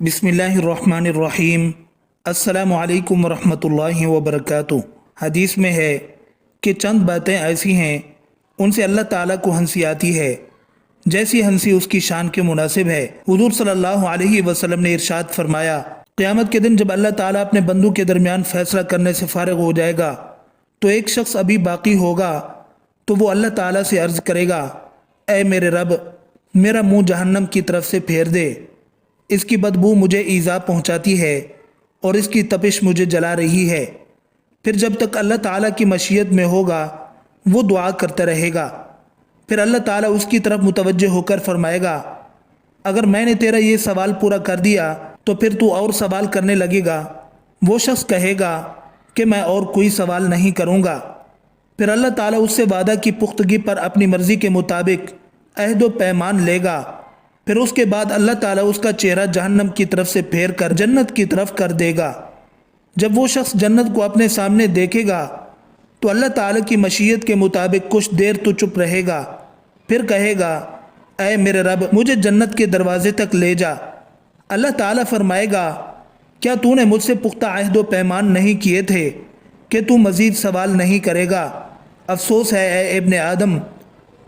बिस्मिल्लाहिर्रहमानिर्रहीम। अस्सलामु अलैकुम वरहमतुल्लाहि वबरकातुहू। हदीस में है कि चंद बातें ऐसी हैं उनसे अल्लाह ताला को हंसी आती है जैसी हंसी उसकी शान के मुनासिब है। हुजूर सल्लल्लाहु अलैहि वसल्लम ने इरशाद फरमाया, क़यामत के दिन जब अल्लाह ताला अपने बंदों के दरमियान फैसला करने से फारिग हो जाएगा तो एक शख्स अभी बाकी होगा तो वो अल्लाह ताला से अर्ज़ करेगा, ऐ मेरे रब, मेरा मुंह जहन्नम की तरफ से फेर दे, इसकी बदबू मुझे ईज़ा पहुंचाती है और इसकी तपिश मुझे जला रही है। फिर जब तक अल्लाह ताला की मशीयत में होगा वो दुआ करता रहेगा। फिर अल्लाह ताला उसकी तरफ मुतवज्जे होकर फरमाएगा, अगर मैंने तेरा ये सवाल पूरा कर दिया तो फिर तू और सवाल करने लगेगा। वो शख्स कहेगा कि मैं और कोई सवाल नहीं करूँगा। फिर अल्लाह ताला उससे वादा की पुख्तगी पर अपनी मर्ज़ी के मुताबिक अहद व पैमान लेगा। फिर उसके बाद अल्लाह ताला उसका चेहरा जहन्नम की तरफ से फेर कर जन्नत की तरफ कर देगा। जब वो शख्स जन्नत को अपने सामने देखेगा तो अल्लाह ताला की मशीयत के मुताबिक कुछ देर तो चुप रहेगा, फिर कहेगा, ऐ मेरे रब, मुझे जन्नत के दरवाजे तक ले जा। अल्लाह ताला फरमाएगा, क्या तूने मुझसे पुख्ता अहद व पैमान नहीं किए थे कि तू मज़ीद सवाल नहीं करेगा? अफसोस है ऐ इब्ने आदम,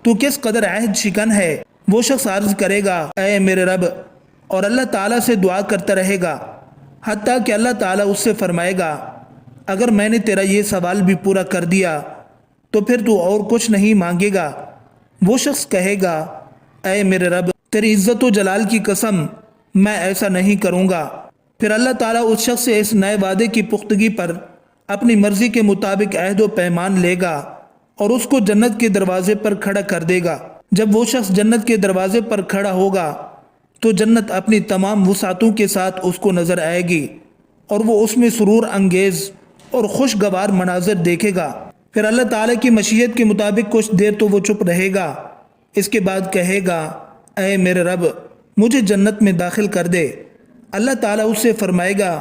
तू किस कदर अहद शिकन है। वो शख्स अर्ज़ करेगा, ऐ मेरे रब, और अल्लाह ताला से दुआ करता रहेगा हत्ता कि अल्लाह ताला उससे फरमाएगा, अगर मैंने तेरा ये सवाल भी पूरा कर दिया तो फिर तू और कुछ नहीं मांगेगा। वो शख्स कहेगा, ऐ मेरे रब, तेरी इज़्ज़त व जलाल की कसम, मैं ऐसा नहीं करूँगा। फिर अल्लाह ताला उस शख्स से इस नए वादे की पुख्तगी पर अपनी मर्ज़ी के मुताबिक अहद व पैमान लेगा और उसको जन्नत के दरवाजे पर खड़ा कर देगा। जब वो शख्स जन्नत के दरवाजे पर खड़ा होगा तो जन्नत अपनी तमाम वसातों के साथ उसको नज़र आएगी और वो उसमें सुरूर अंगेज़ और खुशगवार मनाज़र देखेगा। फिर अल्लाह ताला की मशीयत के मुताबिक कुछ देर तो वो चुप रहेगा। इसके बाद कहेगा, ऐ मेरे रब, मुझे जन्नत में दाखिल कर दे। अल्लाह ताला उससे फरमाएगा,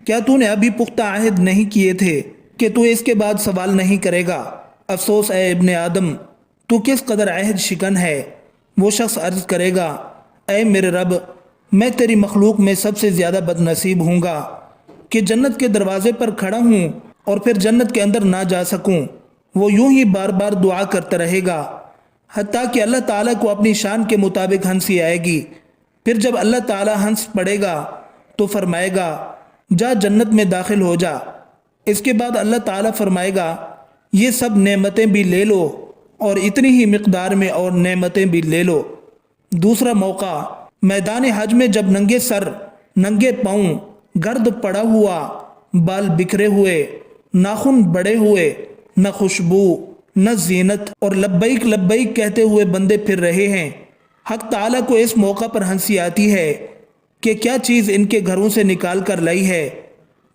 क्या तूने अभी पुख्ता अहद नहीं किए थे कि तू इसके बाद सवाल नहीं करेगा? अफसोस है इब्ने आदम, तू किस कदर अहद शिकन है। वो शख्स अर्ज़ करेगा, ऐ मेरे रब, मैं तेरी मखलूक में सबसे ज़्यादा बदनसीब हूँगा कि जन्नत के दरवाजे पर खड़ा हूँ और फिर जन्नत के अंदर ना जा सकूँ। वो यूं ही बार बार दुआ करता रहेगा हत्ता कि अल्लाह ताला को अपनी शान के मुताबिक हंसी आएगी। फिर जब अल्लाह ताला हंस पड़ेगा तो फरमाएगा, जा जन्नत में दाखिल हो जा। इसके बाद अल्लाह ताला फरमाएगा, ये सब नेमतें भी ले लो और इतनी ही मिक़दार में और नेमतें भी ले लो। दूसरा मौका, मैदान हज में जब नंगे सर, नंगे पाँव, गर्द पड़ा हुआ, बाल बिखरे हुए, नाखून बड़े हुए, न खुशबू न जीनत और लब्बैक लब्बैक कहते हुए बंदे फिर रहे हैं। हक ताला को इस मौका पर हंसी आती है कि क्या चीज़ इनके घरों से निकाल कर लाई है।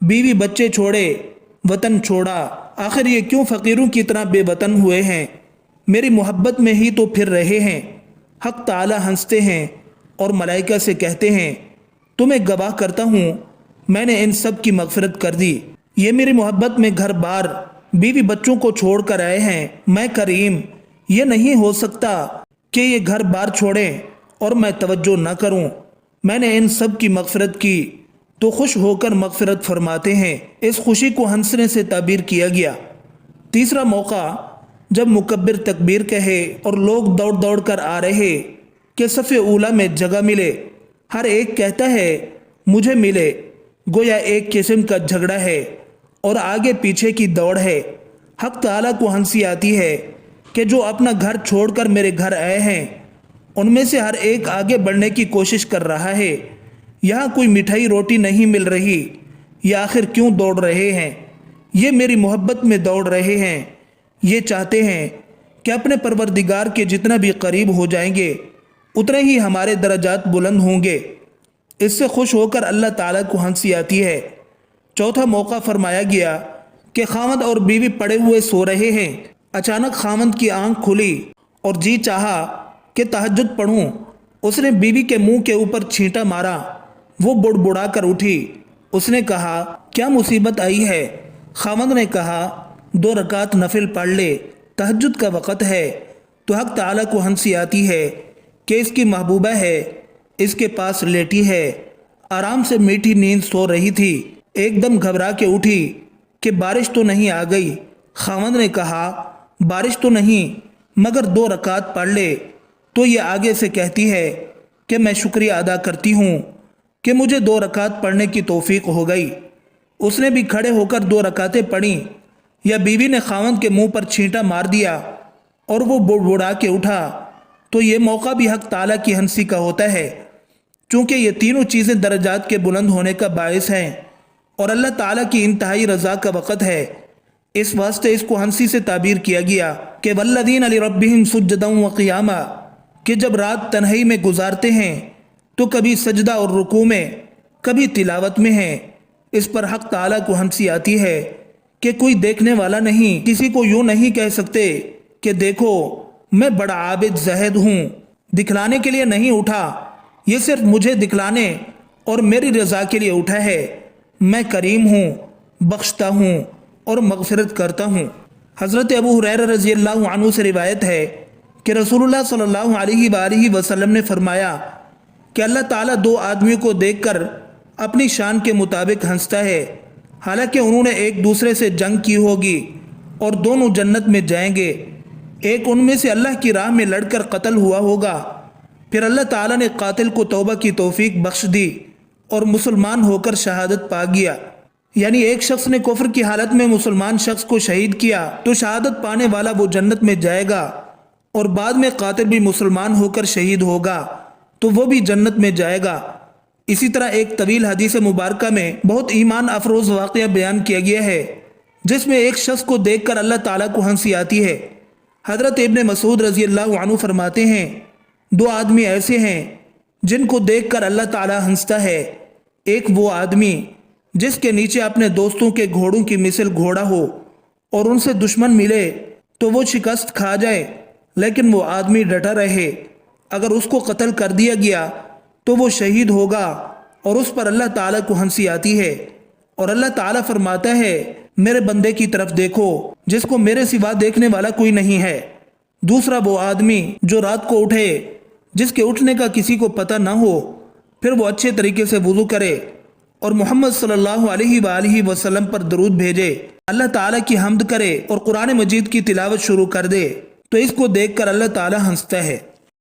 बीवी बच्चे छोड़े, वतन छोड़ा, आखिर ये क्यों फ़कीरों की तरह बेवतन हुए हैं? मेरी मोहब्बत में ही तो फिर रहे हैं। हक ताला हंसते हैं और मलाइका से कहते हैं, तुम्हें गवाह करता हूँ मैंने इन सब की मग़फ़िरत कर दी। ये मेरी मोहब्बत में घर बार, बीवी बच्चों को छोड़ कर आए हैं। मैं करीम, ये नहीं हो सकता कि ये घर बार छोड़ें और मैं तवज्जो न करूँ। मैंने इन सब की मग़फ़िरत की तो खुश होकर मग़फ़िरत फरमाते हैं। इस खुशी को हंसने से ताबीर किया गया। तीसरा मौका, जब मुकब्बिर तकबीर कहे और लोग दौड़ दौड़ कर आ रहे कि सफ़े ऊला में जगह मिले, हर एक कहता है मुझे मिले, गोया एक किस्म का झगड़ा है और आगे पीछे की दौड़ है। हक ताला को हंसी आती है कि जो अपना घर छोड़कर मेरे घर आए हैं उनमें से हर एक आगे बढ़ने की कोशिश कर रहा है। यहाँ कोई मिठाई रोटी नहीं मिल रही, ये आखिर क्यों दौड़ रहे हैं? ये मेरी मोहब्बत में दौड़ रहे हैं। ये चाहते हैं कि अपने परवरदिगार के जितना भी करीब हो जाएंगे उतने ही हमारे दर्जात बुलंद होंगे। इससे खुश होकर अल्लाह ताला को हंसी आती है। चौथा मौका फरमाया गया कि खामद और बीवी पड़े हुए सो रहे हैं। अचानक खामद की आंख खुली और जी चाहा कि तहज्जुद पढ़ूं। उसने बीवी के मुंह के ऊपर छींटा मारा। वो बुड़बुड़ा कर उठी। उसने कहा, क्या मुसीबत आई है? खामद ने कहा, 2 रकात नफिल पढ़ ले, तहज्जुद का वक़्त है। तो हक ताला को हंसी आती है कि इसकी महबूबा है, इसके पास लेटी है। आराम से मीठी नींद सो रही थी। एकदम घबरा के उठी कि बारिश तो नहीं आ गई। खावंद ने कहा, बारिश तो नहीं, मगर 2 रकात पढ़ ले। तो ये आगे से कहती है कि मैं शुक्रिया अदा करती हूँ कि मुझे 2 रकात पढ़ने की तौफीक हो गई। उसने भी खड़े होकर 2 रकातें पढ़ी। या बीवी ने खावंद के मुंह पर छींटा मार दिया और वो बुड़बुड़ा के उठा। तो ये मौका भी हक ताला की हंसी का होता है, चूँकि ये तीनों चीज़ें दर्जात के बुलंद होने का बायस हैं और अल्लाह ताला की इंतहाई रज़ा का वक़्त है। इस वास्ते इसको हंसी से ताबीर किया गया कि वल्लज़ीना लिरब्बिहिम सुज्जदन व क़ियामा, कि जब रात तन्हाई में गुजारते हैं तो कभी सजदा और रुकू में, कभी तिलावत में हैं। इस पर हक ताला को हंसी आती है कि कोई देखने वाला नहीं, किसी को यूं नहीं कह सकते कि देखो मैं बड़ा आबिद ज़ाहिद हूँ। दिखलाने के लिए नहीं उठा, ये सिर्फ मुझे दिखलाने और मेरी रज़ा के लिए उठा है। मैं करीम हूँ, बख्शता हूँ और मग़फ़िरत करता हूँ। हज़रत अबू हुरैरा रज़ियल्लाहु अन्हु से रिवायत है कि रसूलुल्लाह सल्लल्लाहु अलैहि वसल्लम ने फरमाया कि अल्लाह ताला 2 आदमियों को देखकर अपनी शान के मुताबिक हंसता है। हालांकि उन्होंने एक दूसरे से जंग की होगी और दोनों जन्नत में जाएंगे। एक उनमें से अल्लाह की राह में लड़कर कत्ल हुआ होगा, फिर अल्लाह ताला ने कातिल को तौबा की तौफीक बख्श दी और मुसलमान होकर शहादत पा गया। यानी एक शख्स ने कुफ्र की हालत में मुसलमान शख्स को शहीद किया तो शहादत पाने वाला वो जन्नत में जाएगा, और बाद में कातिल भी मुसलमान होकर शहीद होगा तो वो भी जन्नत में जाएगा। इसी तरह एक तवील हदीस मुबारका में बहुत ईमान अफरोज़ वाक़या बयान किया गया है, जिसमें एक शख्स को देखकर अल्लाह ताला को हंसी आती है। हज़रत इब्ने मसूद रज़ियल्लाहु अन्हु फरमाते हैं, 2 आदमी ऐसे हैं जिनको देखकर अल्लाह ताला हंसता है। एक वो आदमी जिसके नीचे अपने दोस्तों के घोड़ों की मिसल घोड़ा हो और उनसे दुश्मन मिले तो वो शिकस्त खा जाए, लेकिन वो आदमी डटा रहे। अगर उसको कत्ल कर दिया गया तो वो शहीद होगा और उस पर अल्लाह ताला को हंसी आती है। और अल्लाह ताला फरमाता है, मेरे बंदे की तरफ देखो जिसको मेरे सिवा देखने वाला कोई नहीं है। दूसरा वो आदमी जो रात को उठे, जिसके उठने का किसी को पता ना हो, फिर वो अच्छे तरीके से वुज़ू करे और मोहम्मद सल्लल्लाहु अलैहि वसल्लम पर दरूद भेजे, अल्लाह ताला की हम्द करे और कुरान मजीद की तिलावत शुरू कर दे, तो इसको देखकर अल्लाह ताला हंसता है।